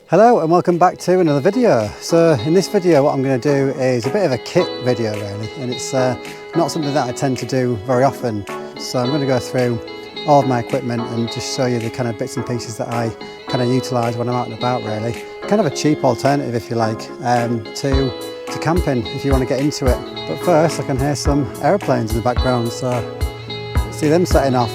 Hello and welcome back to another video. So in this video what I'm going to do is a bit of a kit video really, and it's not something that I tend to do very often. So I'm going to go through all of my equipment and just show you the kind of bits and pieces that I kind of utilise when I'm out and about really. Kind of a cheap alternative if you like to camping if you want to get into it. But first I can hear some aeroplanes in the background, so see them setting off.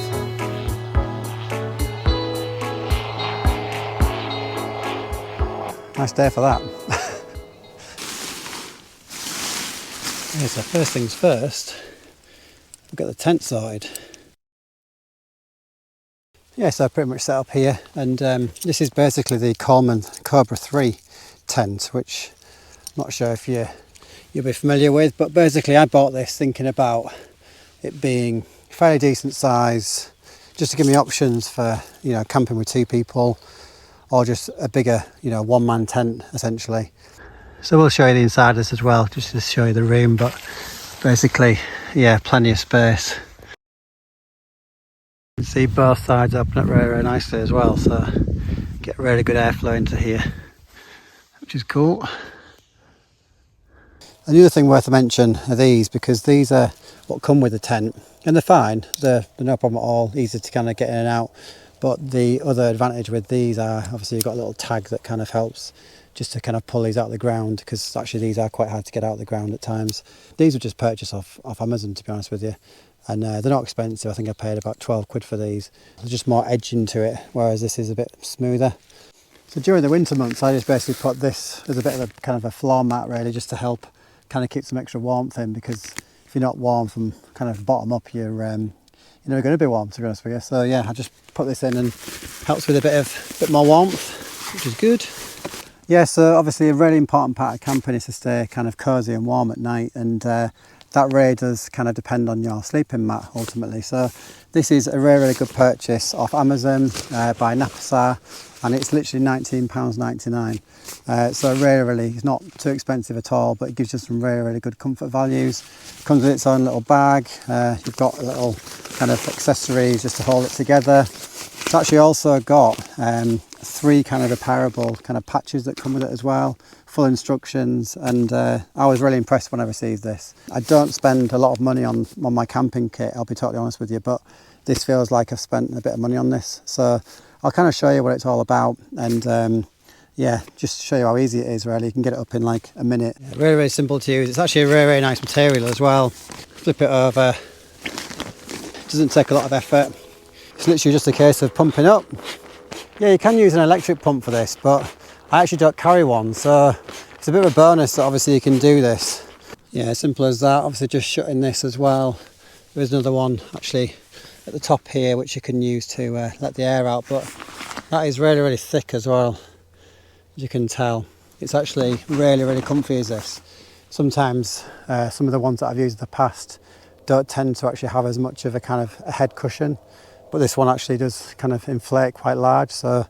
Nice day for that. Yeah, so first things first, we've got the tent sorted. Yeah, so I pretty much set up here, and this is basically the Coleman Cobra 3 tent, which I'm not sure if you'll be familiar with, but basically I bought this thinking about it being fairly decent size, just to give me options for, you know, camping with two people, or just a bigger, you know, one-man tent essentially. So we'll show you the inside of this as well, just to show you the room, but basically, yeah, plenty of space. You can see both sides open up very, very nicely as well, so get really good airflow into here, which is cool. Another thing worth a mention are these, because these are what come with the tent, and they're fine, they're no problem at all, easy to kind of get in and out. But the other advantage with these are, obviously you've got a little tag that kind of helps just to kind of pull these out of the ground, because actually these are quite hard to get out of the ground at times. These were just purchased off Amazon, to be honest with you, and they're not expensive. I think I paid about 12 quid for these. There's just more edge into it, whereas this is a bit smoother. So during the winter months I just basically put this as a bit of a kind of a floor mat really, just to help kind of keep some extra warmth in, because if you're not warm from kind of bottom up, you're never going to be warm, to be honest with you. So yeah, I just put this in and helps with a bit more warmth, which is good. Yeah, so obviously a really important part of camping is to stay kind of cosy and warm at night, and that really does kind of depend on your sleeping mat ultimately. So this is a really, really good purchase off Amazon by Napasar, and it's literally £19.99. So really, it's not too expensive at all, but it gives you some really, really good comfort values. It comes with its own little bag. You've got a little kind of accessories just to hold it together. It's actually also got 3 kind of repairable kind of patches that come with it as well, full instructions, and I was really impressed when I received this. I don't spend a lot of money on my camping kit, I'll be totally honest with you, but this feels like I've spent a bit of money on this. So I'll kind of show you what it's all about, and yeah, just show you how easy it is really. You can get it up in like a minute. Yeah, really, really simple to use. It's actually a really, really nice material as well. Flip it over. It doesn't take a lot of effort. It's literally just a case of pumping up. Yeah, you can use an electric pump for this, but I actually don't carry one, so it's a bit of a bonus that obviously you can do this. Yeah, simple as that. Obviously just shutting this as well. There's another one actually at the top here which you can use to let the air out, but that is really, really thick as well, as you can tell. It's actually really, really comfy as this. Sometimes some of the ones that I've used in the past don't tend to actually have as much of a kind of a head cushion, but this one actually does kind of inflate quite large, so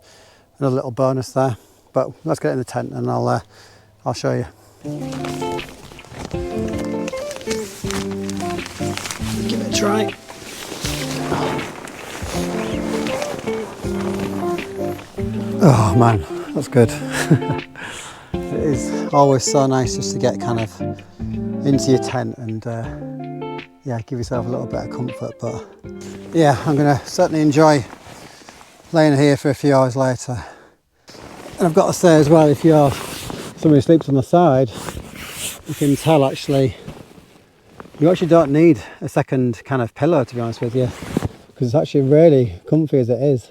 another little bonus there. But let's get in the tent and I'll show you. Give it a try. Oh man, that's good. It is always so nice just to get kind of into your tent and yeah, give yourself a little bit of comfort. But yeah, I'm going to certainly enjoy laying here for a few hours later. And I've got to say as well, if you're somebody who sleeps on the side, you can tell actually you actually don't need a second kind of pillow, to be honest with you, because it's actually really comfy as it is.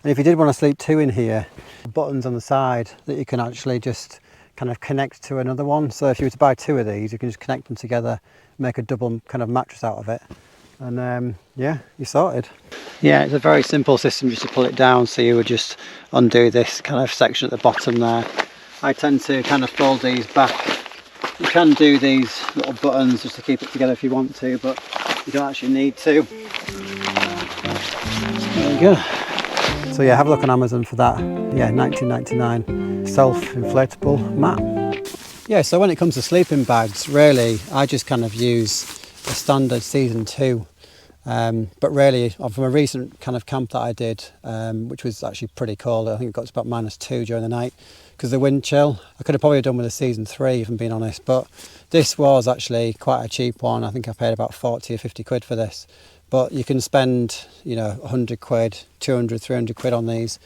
And if you did want to sleep 2 in here, buttons on the side that you can actually just kind of connect to another one. So if you were to buy 2 of these, you can just connect them together, make a double kind of mattress out of it, and yeah, you're sorted. Yeah, it's a very simple system just to pull it down. So you would just undo this kind of section at the bottom there. I tend to kind of fold these back. You can do these little buttons just to keep it together if you want to, but you don't actually need to. There you go. So yeah, have a look on Amazon for that. Yeah, £19.99 self-inflatable mat. Yeah, so when it comes to sleeping bags, really, I just kind of use a standard season 2 But really, from a recent kind of camp that I did, which was actually pretty cold, I think it got to about -2 during the night because of the wind chill. I could have probably done with a season 3 if I'm being honest, but this was actually quite a cheap one. I think I paid about 40 or 50 quid for this. But you can spend, 100 quid, 200, 300 quid on these.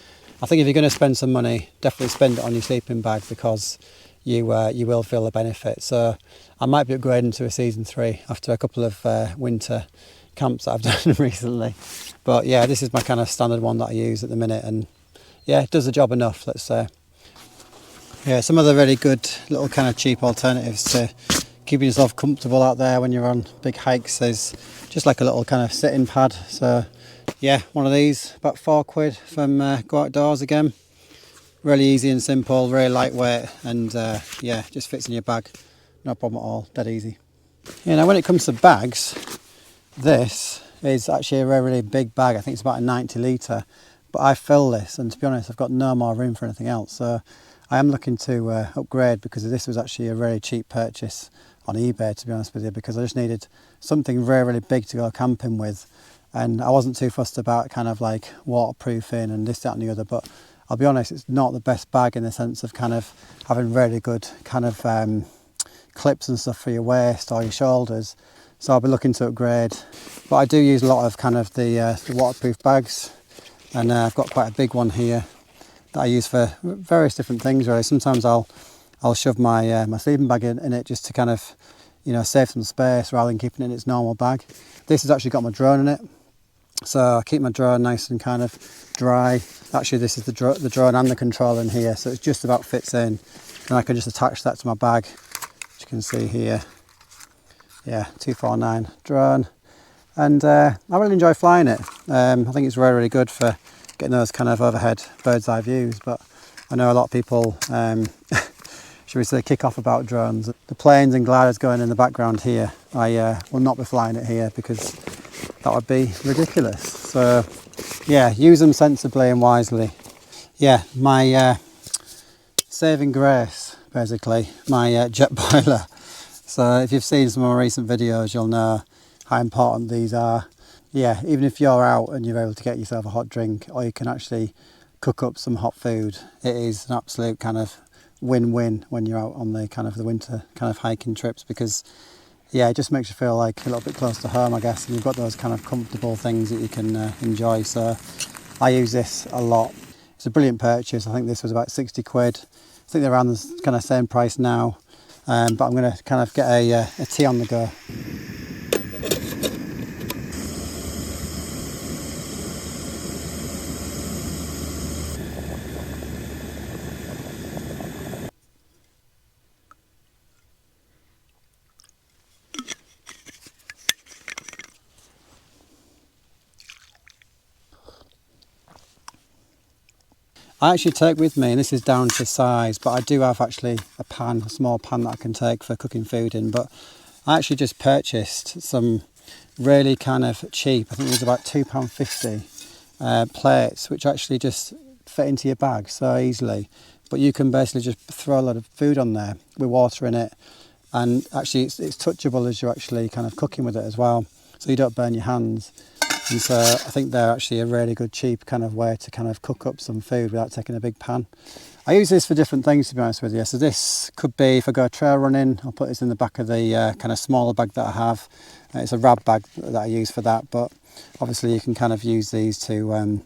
I think if you're going to spend some money, definitely spend it on your sleeping bag because you will feel the benefit. So I might be upgrading to a season 3 after a couple of winter camps that I've done recently. But yeah, this is my kind of standard one that I use at the minute, and yeah, it does the job enough, let's say. Yeah, some other really good little kind of cheap alternatives to keeping yourself comfortable out there when you're on big hikes is just like a little kind of sitting pad. So yeah, one of these, about 4 quid from Go Outdoors again. Really easy and simple, really lightweight, and yeah, just fits in your bag. No problem at all, dead easy. Yeah, now when it comes to bags, this is actually a really, really big bag. I think it's about a 90 litre, but I fill this, and to be honest, I've got no more room for anything else. So I am looking to upgrade because this was actually a really cheap purchase on eBay, to be honest with you, because I just needed something really, really big to go camping with. And I wasn't too fussed about kind of like waterproofing and this, that and the other, but I'll be honest, it's not the best bag in the sense of kind of having really good kind of clips and stuff for your waist or your shoulders. So I'll be looking to upgrade. But I do use a lot of kind of the waterproof bags, and I've got quite a big one here that I use for various different things really. Sometimes I'll shove my my sleeping bag in it just to kind of save some space rather than keeping it in its normal bag. This has actually got my drone in it, so I keep my drone nice and kind of dry. Actually, this is the drone and the controller in here, so it just about fits in, and I can just attach that to my bag, as you can see here. Yeah, 249 drone, and I really enjoy flying it. I think it's really, really good for getting those kind of overhead bird's eye views, but I know a lot of people should we say kick off about drones. The planes and gliders going in the background here, I will not be flying it here because that would be ridiculous. So yeah, use them sensibly and wisely. Yeah, my saving grace, basically, my jet boiler. So if you've seen some more recent videos, you'll know how important these are. Yeah, even if you're out and you're able to get yourself a hot drink, or you can actually cook up some hot food, it is an absolute kind of win-win when you're out on the kind of the winter kind of hiking trips, because yeah, it just makes you feel like a little bit close to home, I guess, and you've got those kind of comfortable things that you can enjoy. So I use this a lot. It's a brilliant purchase. I think this was about 60 quid. I think they're around the kind of same price now, but I'm going to kind of get a tea on the go. I actually take with me, and this is down to size, but I do have actually a pan, a small pan that I can take for cooking food in. But I actually just purchased some really kind of cheap, I think it was about £2.50 plates, which actually just fit into your bag so easily. But you can basically just throw a lot of food on there with water in it, and actually it's touchable as you're actually kind of cooking with it as well, so you don't burn your hands. And so I think they're actually a really good cheap kind of way to kind of cook up some food without taking a big pan. I use this for different things, to be honest with you. So this could be, if I go trail running, I'll put this in the back of the kind of smaller bag that I have. It's a rab bag that I use for that, but obviously you can kind of use these to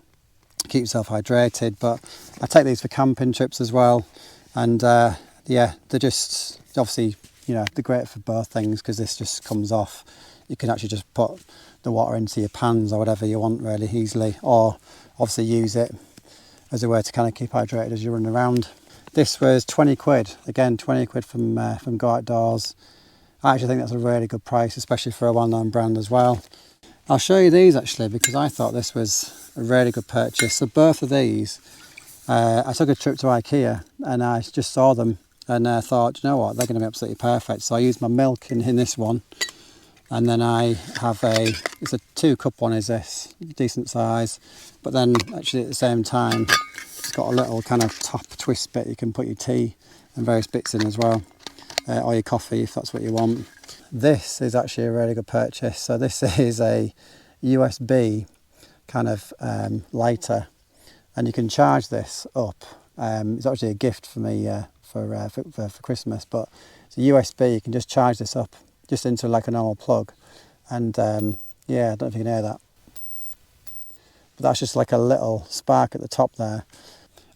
keep yourself hydrated. But I take these for camping trips as well. And yeah, they're just, obviously, they're great for both things because this just comes off. You can actually just put the water into your pans or whatever you want really easily, or obviously use it as a way to kind of keep hydrated as you run around. This was 20 quid, again 20 quid from Go Outdoors. I actually think that's a really good price, especially for a well-known brand as well. I'll show you these actually because I thought this was a really good purchase. So both of these, I took a trip to IKEA and I just saw them and I thought, you know what, they're going to be absolutely perfect. So I used my milk in this one. And then I have it's a 2-cup one, is this, decent size. But then actually at the same time, it's got a little kind of top twist bit. You can put your tea and various bits in as well, or your coffee if that's what you want. This is actually a really good purchase. So this is a USB kind of lighter, and you can charge this up. It's actually a gift for me for Christmas, but it's a USB. You can just charge this up just into like a normal plug, and yeah, I don't know if you can hear that, but that's just like a little spark at the top there.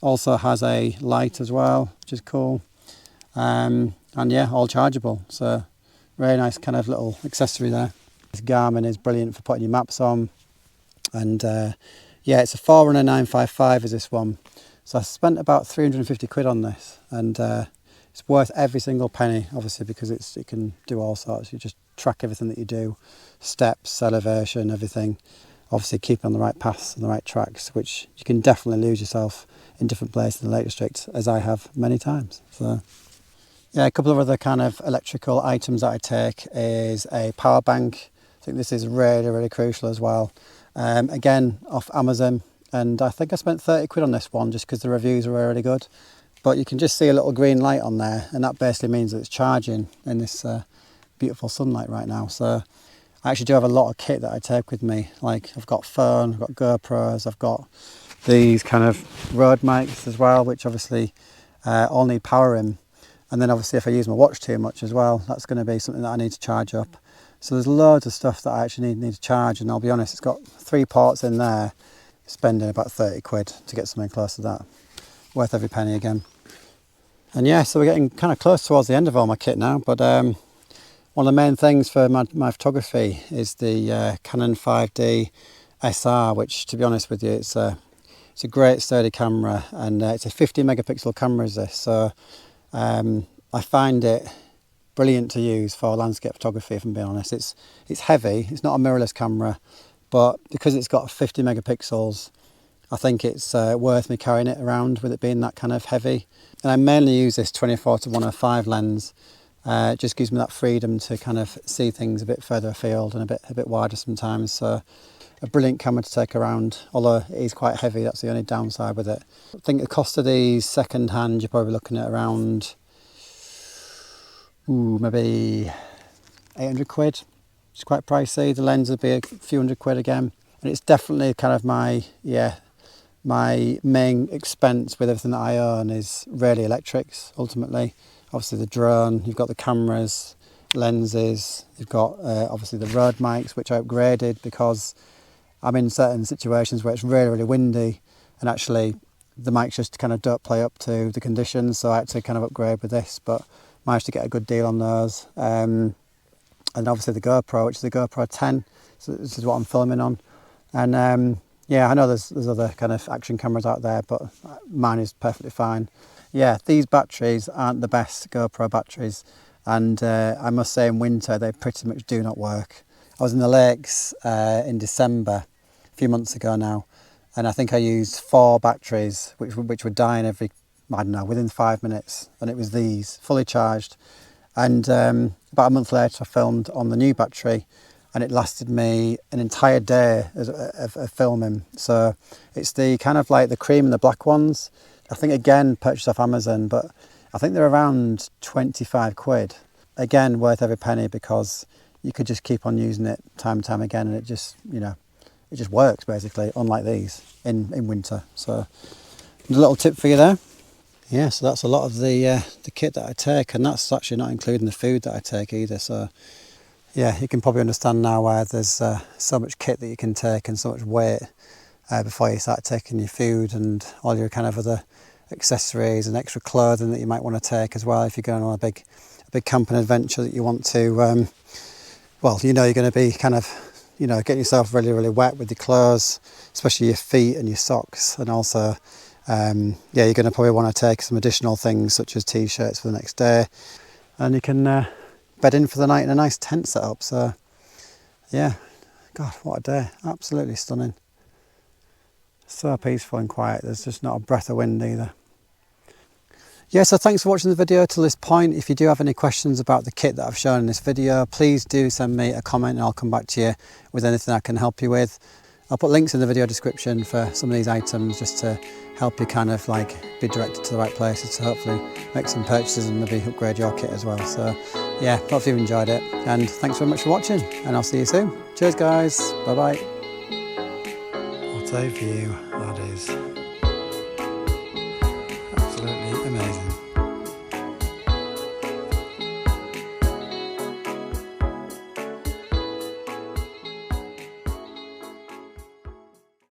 Also has a light as well, which is cool, and yeah, all chargeable, so really nice kind of little accessory there. This Garmin is brilliant for putting your maps on, and yeah, it's a Forerunner 955 is this one. So I spent about 350 quid on this, and it's worth every single penny, obviously, because it can do all sorts. You just track everything that you do, steps, elevation, everything. Obviously keep on the right paths and the right tracks, which you can definitely lose yourself in different places in the Lake District, as I have many times. So yeah, a couple of other kind of electrical items that I take is a power bank. I think this is really crucial as well. Again, off Amazon, and I think I spent 30 quid on this one just because the reviews were really good. But you can just see a little green light on there, and that basically means that it's charging in this beautiful sunlight right now. So I actually do have a lot of kit that I take with me. Like I've got phone, I've got GoPros, I've got these kind of road mics as well, which obviously all need power in. And then obviously if I use my watch too much as well, that's going to be something that I need to charge up. So there's loads of stuff that I actually need to charge, and I'll be honest, it's got 3 ports in there, spending about 30 quid to get something close to that. Worth every penny again. And yeah, so we're getting kind of close towards the end of all my kit now, but one of the main things for my photography is the Canon 5D SR, which, to be honest with you, it's a great sturdy camera, and it's a 50 megapixel camera is this, so I find it brilliant to use for landscape photography, if I'm being honest. It's heavy, it's not a mirrorless camera, but because it's got 50 megapixels, I think it's worth me carrying it around with it being that kind of heavy. And I mainly use this 24-105 lens. It just gives me that freedom to kind of see things a bit further afield and a bit wider sometimes. So a brilliant camera to take around, although it is quite heavy. That's the only downside with it. I think the cost of these second hand, you're probably looking at around maybe 800 quid. It's quite pricey. The lens would be a few hundred quid again, and it's definitely kind of my main expense with everything that I own is really electrics ultimately. Obviously the drone, you've got the cameras, lenses, you've got obviously the road mics, which I upgraded because I'm in certain situations where it's really windy, and actually the mics just kind of don't play up to the conditions, so I had to kind of upgrade with this, but managed to get a good deal on those. And obviously the GoPro, which is the GoPro 10, so this is what I'm filming on. And yeah, I know there's other kind of action cameras out there, but mine is perfectly fine. Yeah, these batteries aren't the best GoPro batteries, and I must say in winter they pretty much do not work. I was in the lakes in December, a few months ago now, and I think I used 4 batteries which were dying every, I don't know, within 5 minutes, and it was these, fully charged. And about a month later I filmed on the new battery, and it lasted me an entire day of filming. So it's the kind of like the cream and the black ones. I think again purchased off Amazon, but I think they're around 25 quid. Again, worth every penny, because you could just keep on using it time and time again, and it just, you know, it just works basically, unlike these in winter. So a little tip for you there. Yeah, so that's a lot of the kit that I take, and that's actually not including the food that I take either. So yeah, you can probably understand now why there's so much kit that you can take and so much weight before you start taking your food and all your kind of other accessories and extra clothing that you might want to take as well if you're going on a big camping adventure that you want to, well, you know, you're going to be kind of, you know, getting yourself really wet with your clothes, especially your feet and your socks, and also yeah, you're going to probably want to take some additional things such as t-shirts for the next day, and you can bed in for the night in a nice tent setup. So yeah, God, what a day, absolutely stunning, so peaceful and quiet. There's just not a breath of wind either. Yeah, so thanks for watching the video till this point. If you do have any questions about the kit that I've shown in this video, please do send me a comment and I'll come back to you with anything I can help you with. I'll put links in the video description for some of these items just to help you kind of like be directed to the right places to hopefully make some purchases and maybe upgrade your kit as well. So yeah, hopefully you've enjoyed it, and thanks very much for watching, and I'll see you soon. Cheers guys, bye bye. What a view that is.